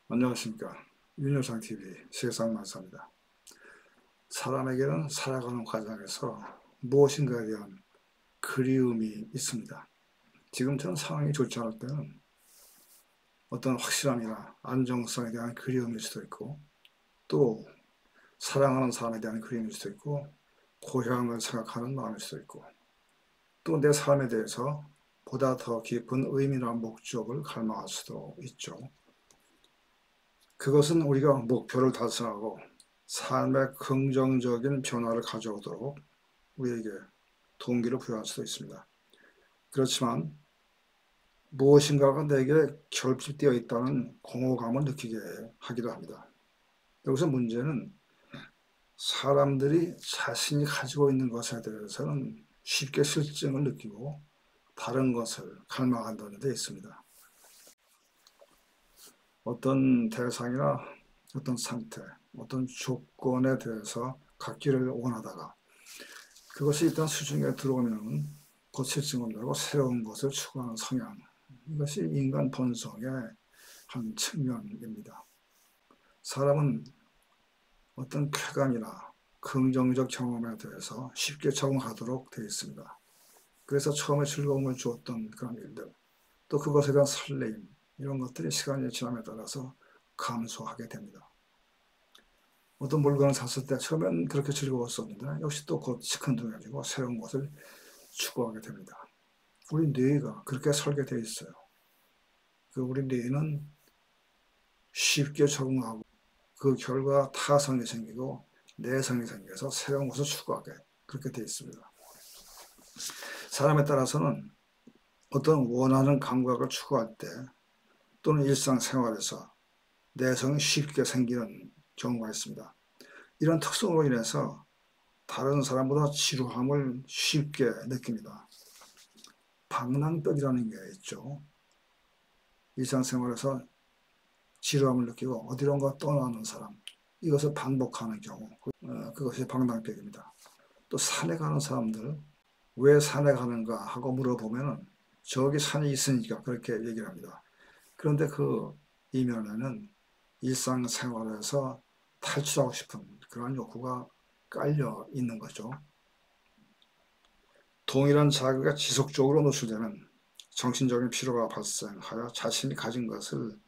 안녕하십니까. 윤여상TV 세상만사입니다. 사람에게는 살아가는 과정에서 무엇인가에 대한 그리움이 있습니다. 지금 전 상황이 좋지 않을 때는 어떤 확실함이나 안정성에 대한 그리움일 수도 있고, 또 사랑하는 사람에 대한 그리움일 수도 있고, 고향을 생각하는 마음일 수도 있고, 또 내 삶에 대해서 보다 더 깊은 의미나 목적을 갈망할 수도 있죠. 그것은 우리가 목표를 달성하고 삶의 긍정적인 변화를 가져오도록 우리에게 동기를 부여할 수도 있습니다. 그렇지만 무엇인가가 내게 결핍되어 있다는 공허감을 느끼게 하기도 합니다. 여기서 문제는 사람들이 자신이 가지고 있는 것에 대해서는 쉽게 실증을 느끼고 다른 것을 갈망한다는 데 있습니다. 어떤 대상이나 어떤 상태, 어떤 조건에 대해서 갖기를 원하다가 그것이 일단 수중에 들어오면 곧 실증을 내고 새로운 것을 추구하는 성향, 이것이 인간 본성의 한 측면입니다. 사람은 어떤 쾌감이나 긍정적 경험에 대해서 쉽게 적응하도록 되어 있습니다. 그래서 처음에 즐거움을 주었던 그런 일들, 또 그것에 대한 설레임, 이런 것들이 시간이 지남에 따라서 감소하게 됩니다. 어떤 물건을 샀을 때 처음엔 그렇게 즐거웠었는데 역시 또 곧 시큰둥해지고 새로운 것을 추구하게 됩니다. 우리 뇌가 그렇게 설계되어 있어요. 우리 뇌는 쉽게 적응하고 그 결과 타성이 생기고 내성이 생겨서 새로운 것을 추구하게 그렇게 되어 있습니다. 사람에 따라서는 어떤 원하는 감각을 추구할 때 또는 일상생활에서 내성이 쉽게 생기는 경우가 있습니다. 이런 특성으로 인해서 다른 사람보다 지루함을 쉽게 느낍니다. 방랑병이라는 게 있죠. 일상생활에서 지루함을 느끼고 어디론가 떠나는 사람, 이것을 반복하는 경우, 그것이 방랑병입니다. 또 산에 가는 사람들, 왜 산에 가는가 하고 물어보면 저기 산이 있으니까 그렇게 얘기를 합니다. 그런데 그 이면에는 일상생활에서 탈출하고 싶은 그런 욕구가 깔려 있는 거죠. 동일한 자극에 지속적으로 노출되는 정신적인 피로가 발생하여 자신이 가진 것을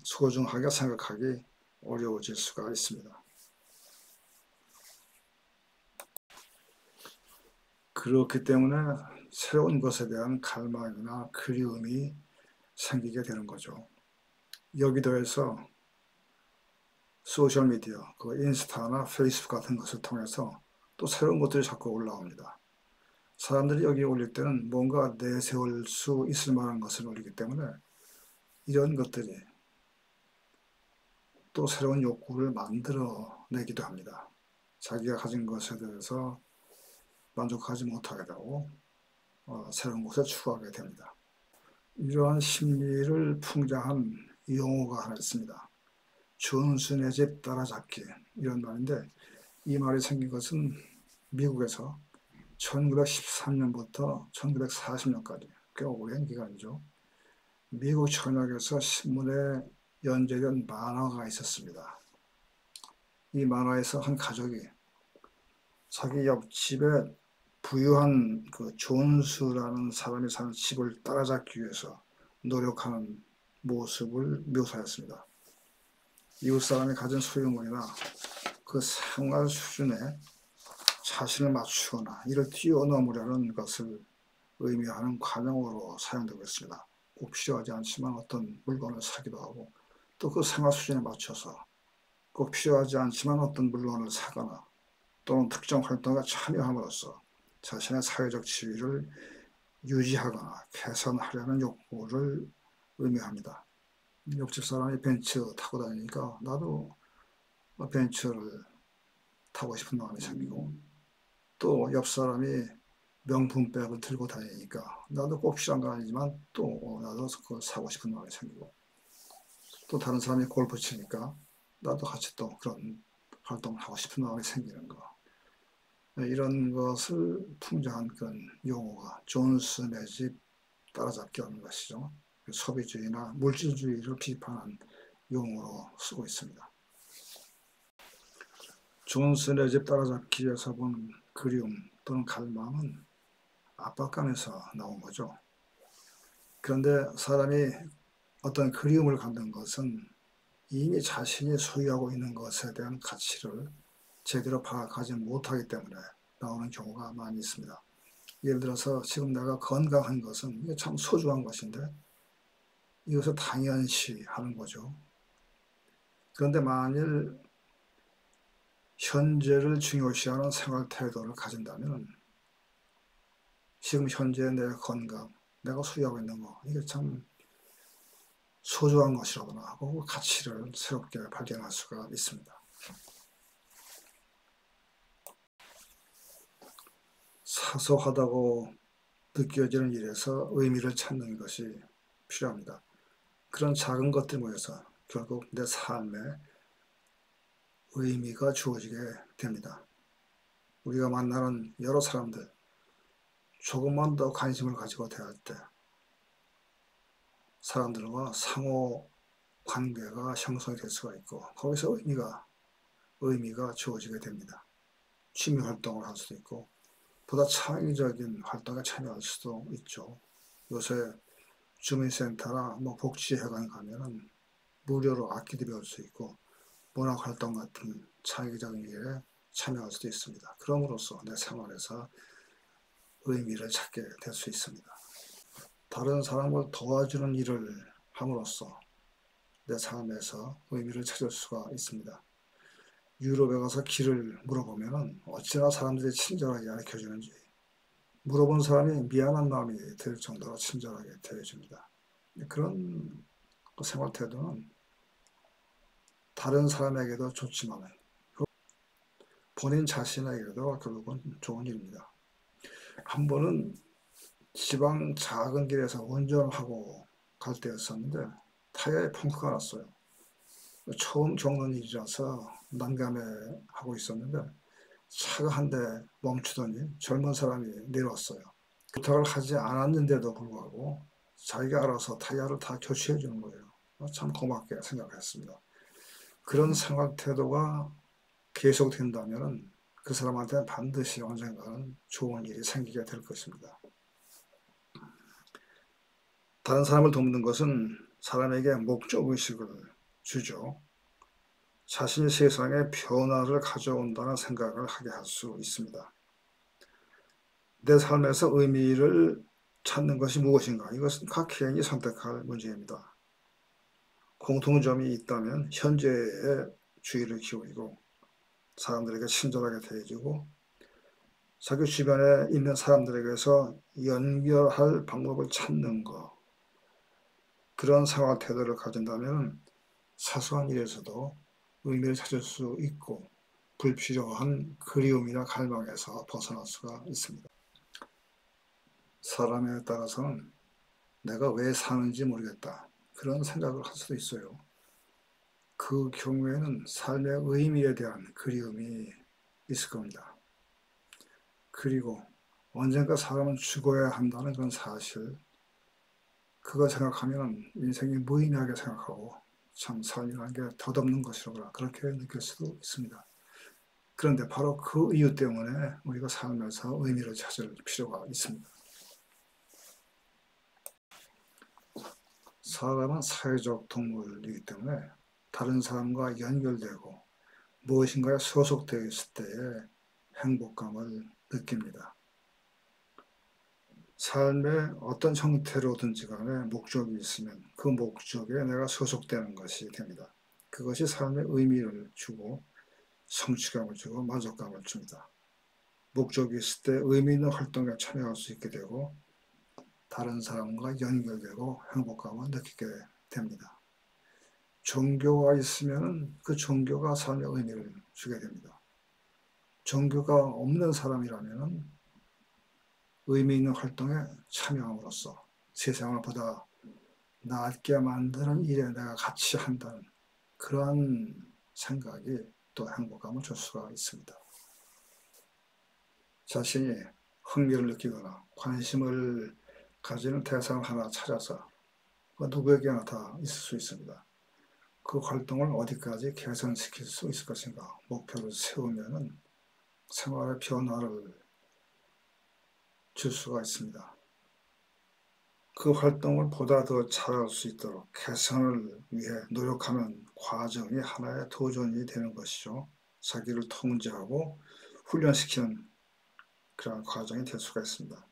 소중하게 생각하기 어려워질 수가 있습니다. 그렇기 때문에 새로운 것에 대한 갈망이나 그리움이 생기게 되는 거죠. 여기도 해서 소셜미디어, 인스타나 페이스북 같은 것을 통해서 또 새로운 것들이 자꾸 올라옵니다. 사람들이 여기 올릴 때는 뭔가 내세울 수 있을 만한 것을 올리기 때문에 이런 것들이 또 새로운 욕구를 만들어내기도 합니다. 자기가 가진 것에 대해서 만족하지 못하게 되고 새로운 것을 추구하게 됩니다. 이러한 심리를 풍자한 용어가 하나 있습니다. 준수네 집 따라잡기, 이런 말인데, 이 말이 생긴 것은 미국에서 1913년부터 1940년까지 꽤 오랜 기간이죠. 미국 전역에서 신문에 연재된 만화가 있었습니다. 이 만화에서 한 가족이 자기 옆집에 부유한 존수라는 사람이 사는 집을 따라잡기 위해서 노력하는 모습을 묘사했습니다. 이웃 사람이 가진 소유물이나 그 생활 수준에 자신을 맞추거나 이를 뛰어넘으려는 것을 의미하는 관용어로 사용되고 있습니다. 꼭 필요하지 않지만 어떤 물건을 사기도 하고 또 그 생활 수준에 맞춰서 꼭 필요하지 않지만 어떤 물건을 사거나 또는 특정 활동에 참여함으로써 자신의 사회적 지위를 유지하거나 개선하려는 욕구를 의미합니다. 옆집 사람이 벤츠 타고 다니니까 나도 벤츠를 타고 싶은 마음이 생기고 또 옆 사람이 명품백을 들고 다니니까 나도 꼭 필요한 건 아니지만 또 나도 그걸 사고 싶은 마음이 생기고 또 다른 사람이 골프 치니까 나도 같이 또 그런 활동을 하고 싶은 마음이 생기는 거. 이런 것을 풍자한 그런 용어가 존슨의 집 따라잡기 하는 것이죠. 소비주의나 물질주의를 비판한 용어로 쓰고 있습니다. 존슨의 집 따라잡기에서 본 그리움 또는 갈망은 압박감에서 나온 거죠. 그런데 사람이 어떤 그리움을 갖는 것은 이미 자신이 소유하고 있는 것에 대한 가치를 제대로 파악하지 못하기 때문에 나오는 경우가 많이 있습니다. 예를 들어서 지금 내가 건강한 것은 이게 참 소중한 것인데 이것을 당연시 하는 거죠. 그런데 만일 현재를 중요시하는 생활 태도를 가진다면 지금 현재의 내 건강, 내가 소유하고 있는 거 이게 참 소중한 것이라거나 하고 가치를 새롭게 발견할 수가 있습니다. 사소하다고 느껴지는 일에서 의미를 찾는 것이 필요합니다. 그런 작은 것들 모여서 결국 내 삶에 의미가 주어지게 됩니다. 우리가 만나는 여러 사람들, 조금만 더 관심을 가지고 대할 때 사람들과 상호 관계가 형성이 될 수가 있고 거기서 의미가 주어지게 됩니다. 취미 활동을 할 수도 있고 보다 창의적인 활동에 참여할 수도 있죠. 요새 주민센터나 복지회관 가면은 무료로 악기도 배울 수 있고 문학 활동 같은 창의적인 일에 참여할 수도 있습니다. 그럼으로써 내 생활에서 의미를 찾게 될 수 있습니다. 다른 사람을 도와주는 일을 함으로써 내 삶에서 의미를 찾을 수가 있습니다. 유럽에 가서 길을 물어보면 어찌나 사람들이 친절하게 가르쳐주는지 물어본 사람이 미안한 마음이 들 정도로 친절하게 대해줍니다. 그런 생활 태도는 다른 사람에게도 좋지만 본인 자신에게도 결국은 좋은 일입니다. 한 번은 지방 작은 길에서 운전하고 갈 때였었는데 타이어에 펑크가 났어요. 처음 겪는 일이라서 난감해하고 있었는데 차가 한 대 멈추더니 젊은 사람이 내려왔어요. 부탁을 하지 않았는데도 불구하고 자기가 알아서 타이어를 다 교체해 주는 거예요. 참 고맙게 생각했습니다. 그런 생활 태도가 계속된다면 그 사람한테 반드시 언젠가는 좋은 일이 생기게 될 것입니다. 다른 사람을 돕는 것은 사람에게 목적의식을 주죠. 자신이 세상에 변화를 가져온다는 생각을 하게 할 수 있습니다. 내 삶에서 의미를 찾는 것이 무엇인가? 이것은 각 개인이 선택할 문제입니다. 공통점이 있다면 현재에 주의를 기울이고 사람들에게 친절하게 대해주고 자기 주변에 있는 사람들에게서 연결할 방법을 찾는 것, 그런 생활 태도를 가진다면 사소한 일에서도 의미를 찾을 수 있고 불필요한 그리움이나 갈망에서 벗어날 수가 있습니다. 사람에 따라서는 내가 왜 사는지 모르겠다, 그런 생각을 할 수도 있어요. 그 경우에는 삶의 의미에 대한 그리움이 있을 겁니다. 그리고 언젠가 사람은 죽어야 한다는 그런 사실, 그거 생각하면 인생이 무의미하게 생각하고 참 삶이라는 게 덧없는 것이로구나, 그렇게 느낄 수도 있습니다. 그런데 바로 그 이유 때문에 우리가 삶에서 의미를 찾을 필요가 있습니다. 사람은 사회적 동물이기 때문에 다른 사람과 연결되고 무엇인가에 소속되어 있을 때의 행복감을 느낍니다. 삶의 어떤 형태로든지 간에 목적이 있으면 그 목적에 내가 소속되는 것이 됩니다. 그것이 삶의 의미를 주고 성취감을 주고 만족감을 줍니다. 목적이 있을 때 의미 있는 활동에 참여할 수 있게 되고 다른 사람과 연결되고 행복감을 느끼게 됩니다. 종교가 있으면 그 종교가 삶의 의미를 주게 됩니다. 종교가 없는 사람이라면 의미 있는 활동에 참여함으로써 세상을 보다 낫게 만드는 일에 내가 같이 한다는 그러한 생각이 또 행복감을 줄 수가 있습니다. 자신이 흥미를 느끼거나 관심을 가지는 대상을 하나 찾아서 누구에게나 다 있을 수 있습니다. 그 활동을 어디까지 개선시킬 수 있을 것인가 목표를 세우면은 생활의 변화를 줄 수가 있습니다. 그 활동을 보다 더 잘할 수 있도록 개선을 위해 노력하는 과정이 하나의 도전이 되는 것이죠. 자기를 통제하고 훈련시키는 그런 과정이 될 수가 있습니다.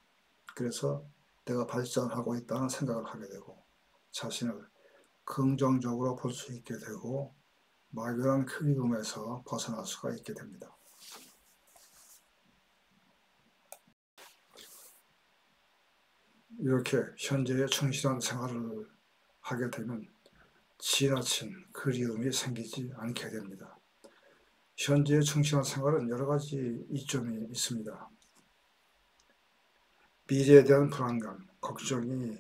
그래서 내가 발전하고 있다는 생각을 하게 되고 자신을 긍정적으로 볼 수 있게 되고 막연한 그리움에서 벗어날 수가 있게 됩니다. 이렇게 현재에 충실한 생활을 하게 되면 지나친 그리움이 생기지 않게 됩니다. 현재에 충실한 생활은 여러 가지 이점이 있습니다. 미래에 대한 불안감, 걱정이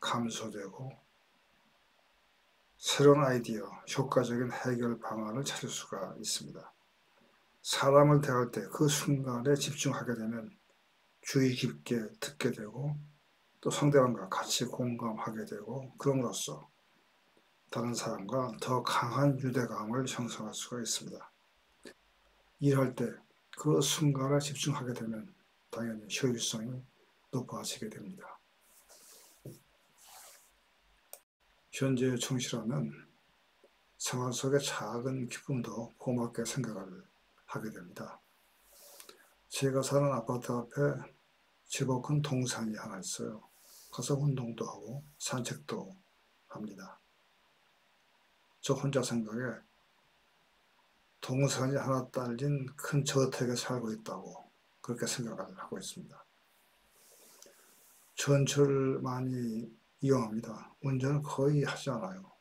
감소되고 새로운 아이디어, 효과적인 해결 방안을 찾을 수가 있습니다. 사람을 대할 때 그 순간에 집중하게 되면 주의 깊게 듣게 되고 또 상대방과 같이 공감하게 되고 그럼으로써 다른 사람과 더 강한 유대감을 형성할 수가 있습니다. 일할 때 그 순간에 집중하게 되면 당연히 효율성이 높아지게 됩니다. 현재에 충실하면 생활 속의 작은 기쁨도 고맙게 생각을 하게 됩니다. 제가 사는 아파트 앞에 제법 큰 동산이 하나 있어요. 가서 운동도 하고 산책도 합니다. 저 혼자 생각에 동산이 하나 딸린 큰 저택에 살고 있다고 그렇게 생각을 하고 있습니다. 전철을 많이 이용합니다. 운전을 거의 하지 않아요.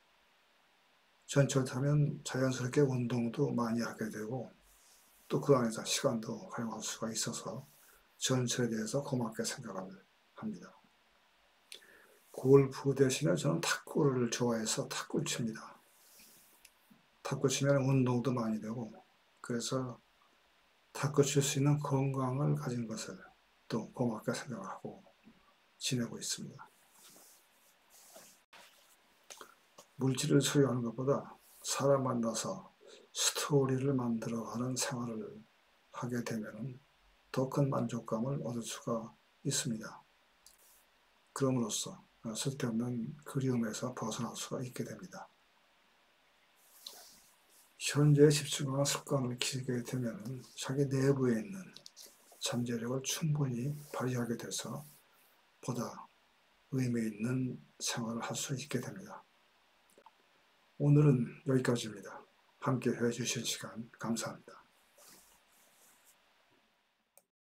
전철 타면 자연스럽게 운동도 많이 하게 되고 또 그 안에서 시간도 활용할 수가 있어서 전철에 대해서 고맙게 생각을 합니다. 골프 대신에 저는 탁구를 좋아해서 탁구를 칩니다. 탁구 치면 운동도 많이 되고 그래서 탁구 칠 수 있는 건강을 가진 것을 또 고맙게 생각하고 지내고 있습니다. 물질을 소유하는 것보다 사람 만나서 스토리를 만들어가는 생활을 하게 되면 더 큰 만족감을 얻을 수가 있습니다. 그럼으로써 쓸데없는 그리움에서 벗어날 수가 있게 됩니다. 현재에 집중하는 습관을 기르게 되면 자기 내부에 있는 잠재력을 충분히 발휘하게 돼서 보다 의미 있는 생활을 할 수 있게 됩니다. 오늘은 여기까지입니다. 함께 해주신 시간 감사합니다.